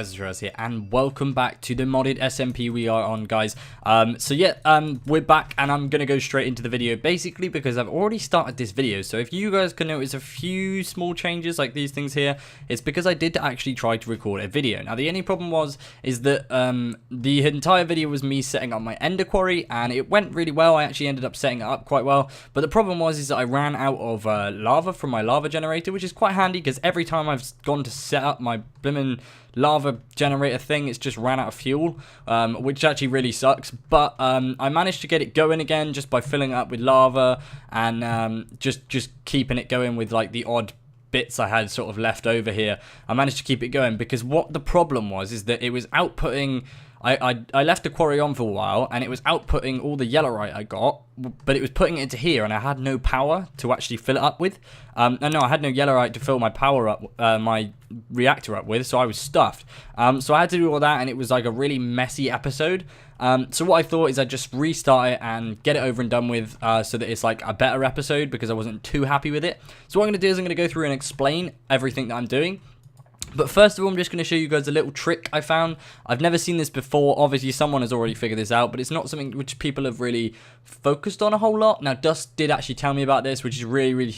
guys, it's here, and welcome back to the modded SMP we are on, guys. We're back, and I'm gonna go straight into the video, basically because I've already started this video. So if you guys can notice a few small changes like these things here, it's because I did actually try to record a video. Now the only problem is that the entire video was me setting up my Ender quarry, and it went really well. I actually ended up setting it up quite well, but the problem is that I ran out of lava from my lava generator, which is quite handy because every time I've gone to set up my blimmin' lava generator thing, it's just ran out of fuel, which actually really sucks. But I managed to get it going again just by filling it up with lava and just keeping it going with like the odd bits I had sort of left over here. I managed to keep it going because what the problem was is that it was outputting. I left the quarry on for a while, and it was outputting all the yellowite I got, but it was putting it into here, and I had no power to actually fill it up with. I had no yellowite to fill my power up, my reactor up with, so I was stuffed. So I had to do all that, and it was like a really messy episode. So what I thought is I'd just restart it and get it over and done with, so that it's like a better episode, because I wasn't too happy with it. So what I'm going to do is I'm going to go through and explain everything that I'm doing. But first of all, I'm just going to show you guys a little trick I found. I've never seen this before. Obviously, someone has already figured this out, but it's not something which people have really focused on a whole lot. Now, Dust did actually tell me about this, which is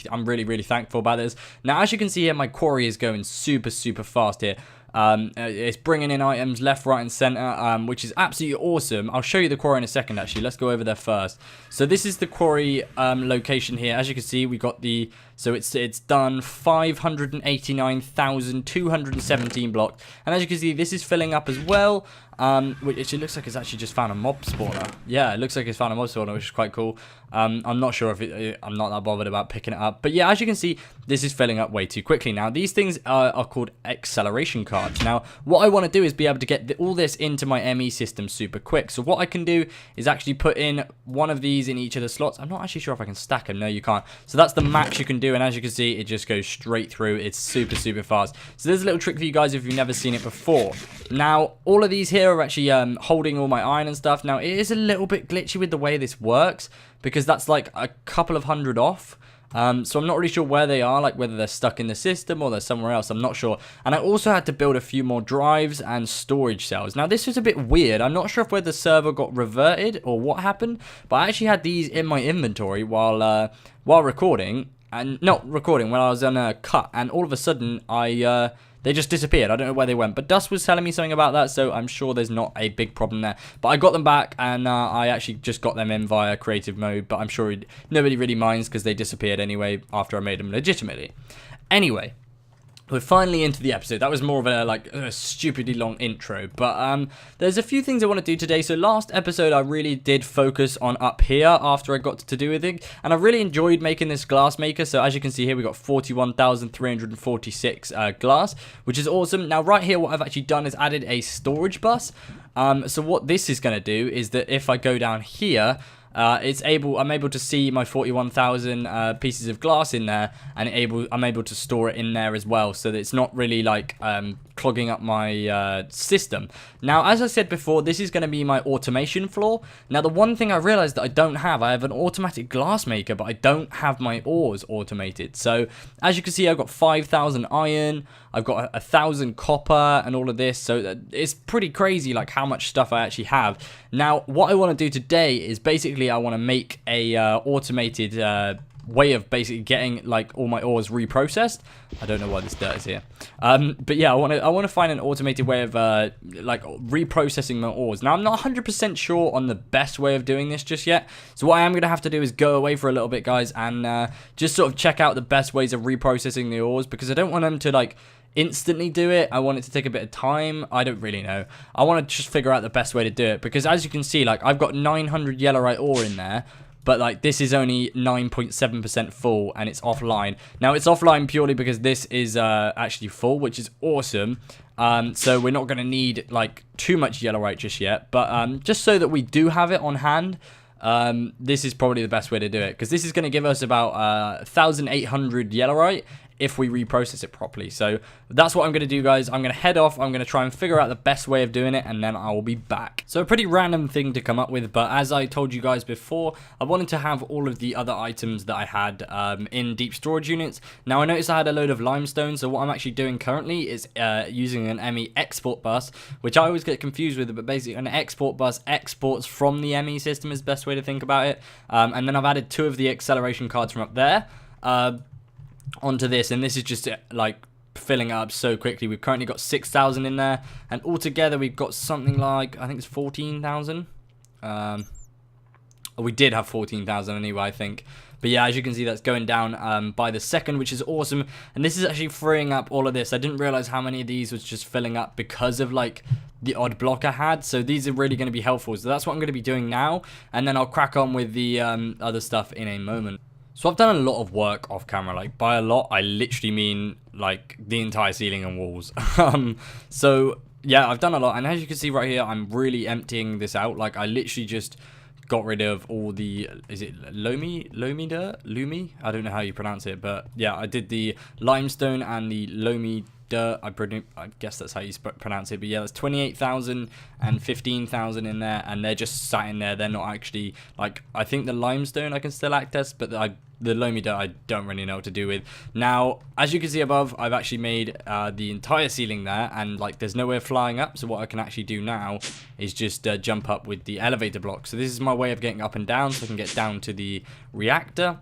I'm really thankful about this. Now, as you can see here, my quarry is going super fast here. It's bringing in items left, right, and center, which is absolutely awesome. I'll show you the quarry in a second, actually. Let's go over there first. So this is the quarry location here. As you can see, we got the... So it's done 589,217 blocks. And as you can see, this is filling up as well. Which it looks like it's actually just found a mob spawner. Yeah, it looks like it's found a mob spawner, which is quite cool. I'm not sure if I'm not that bothered about picking it up. But yeah, as you can see, this is filling up way too quickly. Now, these things are called acceleration cards. Now, what I want to do is be able to get all this into my ME system super quick. So what I can do is actually put in one of these in each of the slots. I'm not actually sure if I can stack them. No, you can't. So that's the max you can do. And as you can see, it just goes straight through. It's super fast. So there's a little trick for you guys if you've never seen it before. Now, all of these here are actually holding all my iron and stuff. Now, it is a little bit glitchy with the way this works, because that's like a couple of hundred off. So I'm not really sure where they are, like whether they're stuck in the system or they're somewhere else. I'm not sure. And I also had to build a few more drives and storage cells. Now, this was a bit weird. I'm not sure if whether the server got reverted or what happened, but I actually had these in my inventory while recording. And not recording, when I was on a cut, and all of a sudden they just disappeared. I don't know where they went, but Dust was telling me something about that, so I'm sure there's not a big problem there. But I got them back, and I actually just got them in via creative mode, but I'm sure nobody really minds because they disappeared anyway after I made them legitimately. Anyway, we're finally into the episode. That was more of a stupidly long intro, but there's a few things I want to do today. So last episode I really did focus on up here after I got to do with it, and I really enjoyed making this glass maker. So as you can see here, we got 41,346 glass, which is awesome. Now right here, what I've actually done is added a storage bus. So what this is going to do is that if I go down here, I'm able to see my 41,000 pieces of glass in there, and I'm able to store it in there as well, so that it's not really like clogging up my system. Now, as I said before, this is going to be my automation floor. Now, the one thing I realized that I don't have, I have an automatic glass maker, but I don't have my ores automated. So as you can see, I've got 5,000 iron, I've got 1,000 copper, and all of this. So it's pretty crazy, like how much stuff I actually have. Now, what I want to do today is basically I want to make a automated way of basically getting like all my ores reprocessed. I don't know why this dirt is here, but yeah, I want to find an automated way of like reprocessing my ores. Now, I'm not 100% sure on the best way of doing this just yet, so what I am going to have to do is go away for a little bit, guys, and just sort of check out the best ways of reprocessing the ores, because I don't want them to like instantly do it. I want it to take a bit of time. I don't really know. I want to just figure out the best way to do it, because as you can see, like I've got 900 yellowite ore in there, but like this is only 9.7% full, and it's offline. Now, it's offline purely because this is actually full, which is awesome. So we're not going to need like too much yellowite just yet, but just so that we do have it on hand, this is probably the best way to do it, because this is going to give us about 1,800 yellowite if we reprocess it properly. So that's what I'm going to do, guys. I'm going to head off. I'm going to try and figure out the best way of doing it, and then I will be back. So a pretty random thing to come up with, but as I told you guys before, I wanted to have all of the other items that I had in deep storage units. Now I noticed I had a load of limestone, so what I'm actually doing currently is using an ME export bus, which I always get confused with, but basically an export bus exports from the ME system is the best way to think about it. And then I've added 2 of the acceleration cards from up there onto this, and this is just like filling it up so quickly. We've currently got 6,000 in there, and altogether we've got something like, I think it's 14,000. We did have 14,000 anyway, I think. But yeah, as you can see, that's going down by the second, which is awesome. And this is actually freeing up all of this. I didn't realize how many of these was just filling up because of like the odd block I had. So these are really going to be helpful. So that's what I'm going to be doing now. And then I'll crack on with the other stuff in a moment. So I've done a lot of work off camera. Like by a lot, I literally mean like the entire ceiling and walls. So yeah, I've done a lot. And as you can see right here, I'm really emptying this out. Like I literally just got rid of all the, is it Lumi? I don't know how you pronounce it, but yeah, I did the limestone and the Lomi dirt. I guess that's how you pronounce it, but yeah, that's 28,000 and 15,000 in there, and they're just sat in there. They're not actually, like, I think the limestone I can still access, but the Lomi dirt I don't really know what to do with. Now, as you can see above, I've actually made the entire ceiling there, and like there's no way of flying up, so what I can actually do now is just jump up with the elevator block. So this is my way of getting up and down, so I can get down to the reactor,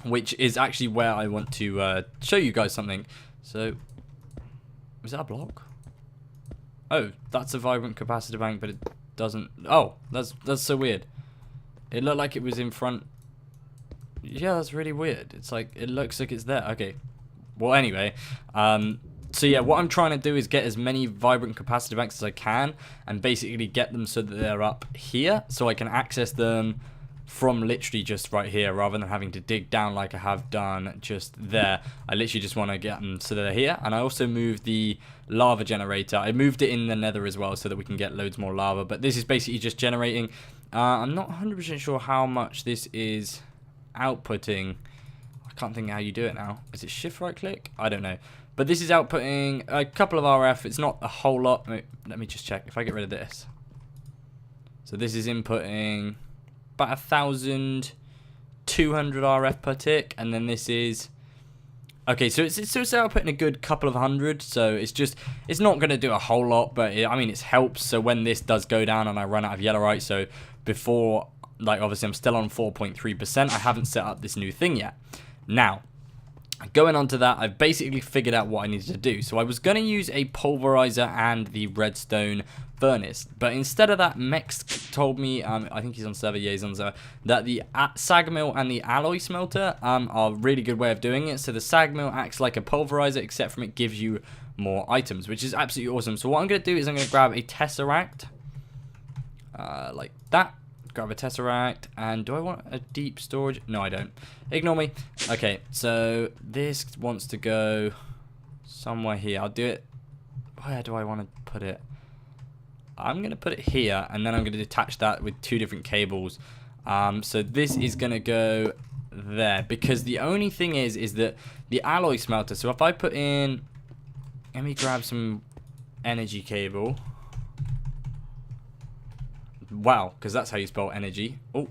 which is actually where I want to show you guys something. So, is that a block? Oh, that's a vibrant capacitor bank, but it doesn't. Oh, that's so weird. It looked like it was in front. Yeah, that's really weird. It's like, it looks like it's there. Okay. Well, anyway. So yeah, what I'm trying to do is get as many vibrant capacitor banks as I can, and basically get them so that they're up here, so I can access them from literally just right here, rather than having to dig down like I have done just there. I literally just want to get them so they're here. And I also moved the lava generator. I moved it in the nether as well so that we can get loads more lava, but this is basically just generating. I'm not 100% sure how much this is outputting. I can't think how you do it now. Is it shift right click? I don't know. But this is outputting a couple of RF. It's not a whole lot. Let me just check if I get rid of this. So this is inputting about 1,200 RF per tick, and then this is okay. So it's outputting a good couple of hundred. So it's not going to do a whole lot, but I mean it helps. So when this does go down and I run out of yellowite, so before, like obviously I'm still on 4.3%. I haven't set up this new thing yet. Now, going on to that, I've basically figured out what I needed to do. So I was going to use a pulverizer and the redstone furnace, but instead of that, Mex told me, I think he's on server, yeah, he's on server, that the sag mill and the alloy smelter are a really good way of doing it. So the sag mill acts like a pulverizer, except from it gives you more items, which is absolutely awesome. So what I'm going to do is I'm going to grab a tesseract, like that. Grab a tesseract, and do I want a deep storage? No, I don't. Ignore me. Okay, so this wants to go somewhere here. I'll do it. Where do I want to put it? I'm going to put it here, and then I'm going to detach that with 2 different cables. So this is going to go there, because the only thing is that the alloy smelter, so if I put in, let me grab some energy cable. Wow, because that's how you spell energy. Oh,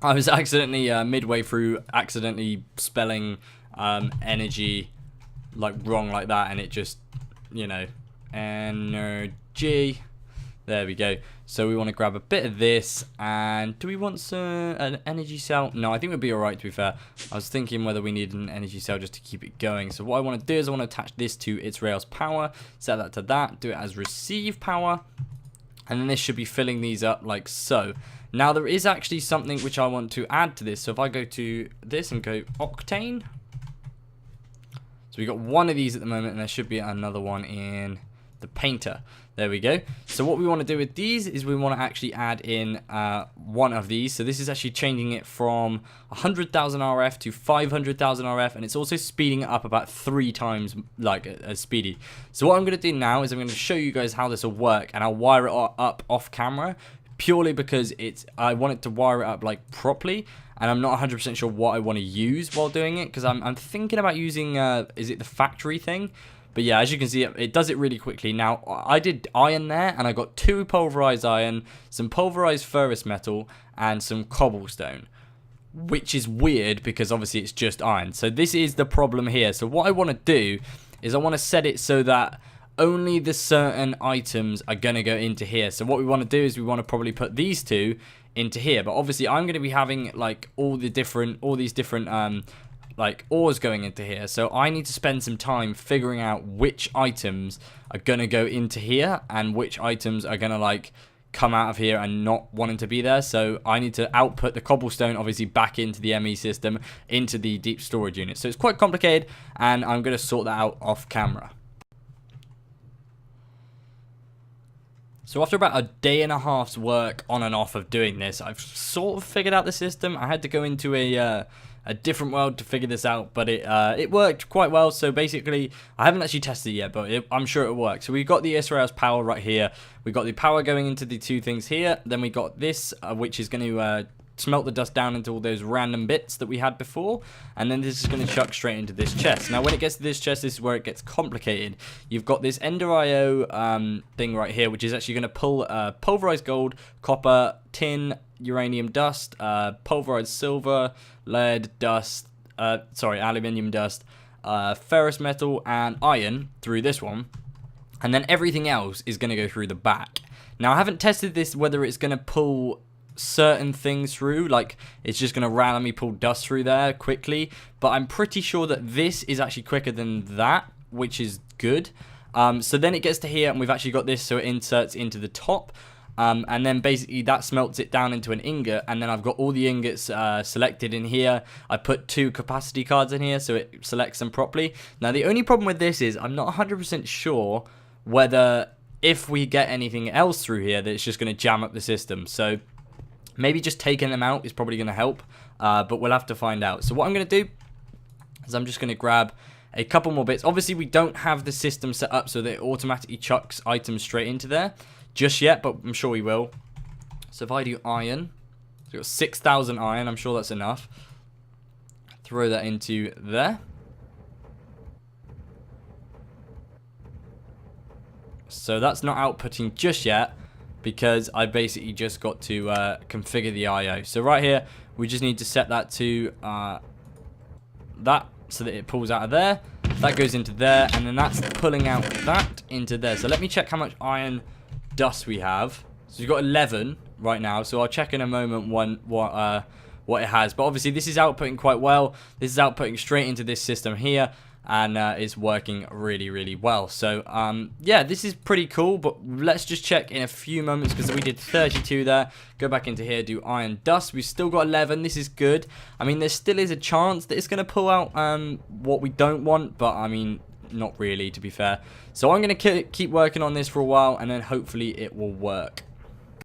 I was accidentally midway through accidentally spelling energy like wrong like that, and it just, you know, energy. There we go. So we want to grab a bit of this, and do we want an energy cell? No, I think we'd be alright, to be fair. I was thinking whether we need an energy cell just to keep it going. So what I want to do is I want to attach this to its rails power, set that to that, do it as receive power. And then this should be filling these up like so. Now there is actually something which I want to add to this. So if I go to this and go octane. So we got one of these at the moment, and there should be another one in the painter. There we go. So what we want to do with these is we want to actually add in one of these. So this is actually changing it from 100,000 RF to 500,000 RF, and it's also speeding it up about 3 times like as speedy. So what I'm going to do now is I'm going to show you guys how this will work, and I'll wire it up off camera, purely because I want it to wire it up like properly, and I'm not 100% sure what I want to use while doing it, because I'm thinking about using is it the factory thing? But yeah, as you can see, it does it really quickly. Now, I did iron there, and I got 2 pulverized iron, some pulverized ferrous metal, and some cobblestone, which is weird because obviously it's just iron. So this is the problem here. So what I want to do is I want to set it so that only the certain items are going to go into here. So what we want to do is we want to probably put these 2 into here. But obviously I'm going to be having like all these different like ores going into here, so I need to spend some time figuring out which items are gonna go into here and which items are gonna like come out of here and not wanting to be there. So I need to output the cobblestone obviously back into the ME system, into the deep storage unit. So it's quite complicated, and I'm gonna sort that out off camera. So after about a day and a half's work on and off of doing this, I've sort of figured out the system. I had to go into a different world to figure this out, but it worked quite well. So basically, I haven't actually tested it yet, but I'm sure it works. So we've got the Israel's power right here. We got the power going into the 2 things here. Then we got this, which is going to smelt the dust down into all those random bits that we had before, and then this is going to chuck straight into this chest. Now when it gets to this chest, this is where it gets complicated. You've got this Ender IO thing right here, which is actually going to pull pulverized gold, copper, tin, uranium dust, pulverized silver, lead dust, aluminium dust, ferrous metal, and iron through this one, and then everything else is going to go through the back. Now I haven't tested this whether it's going to pull certain things through, like it's just going to randomly pull dust through there quickly, but I'm pretty sure that this is actually quicker than that, which is good. So then it gets to here, and we've actually got this, so it inserts into the top, and then basically that smelts it down into an ingot, and then I've got all the ingots selected in here. I put 2 capacity cards in here so it selects them properly. Now the only problem with this is I'm not 100% sure whether if we get anything else through here that it's just going to jam up the system. So maybe just taking them out is probably going to help, but we'll have to find out. So what I'm going to do is I'm just going to grab a couple more bits. Obviously, we don't have the system set up so that it automatically chucks items straight into there just yet, but I'm sure we will. So if I do iron, so we've got 6,000 iron. I'm sure that's enough. Throw that into there. So that's not outputting just yet, because I basically just got to configure the IO. So right here, we just need to set that to that, so that it pulls out of there. That goes into there, and then that's pulling out that into there. So let me check how much iron dust we have. So we've got 11 right now, so I'll check in a moment what it has. But obviously this is outputting quite well. This is outputting straight into this system here, and it's working really, really well. So yeah, this is pretty cool, but let's just check in a few moments, because we did 32 there. Go back into here, do iron dust. We've still got 11. This is good. I mean, there still is a chance that it's going to pull out what we don't want, but I mean, not really, to be fair. So I'm going to keep working on this for a while, and then hopefully it will work.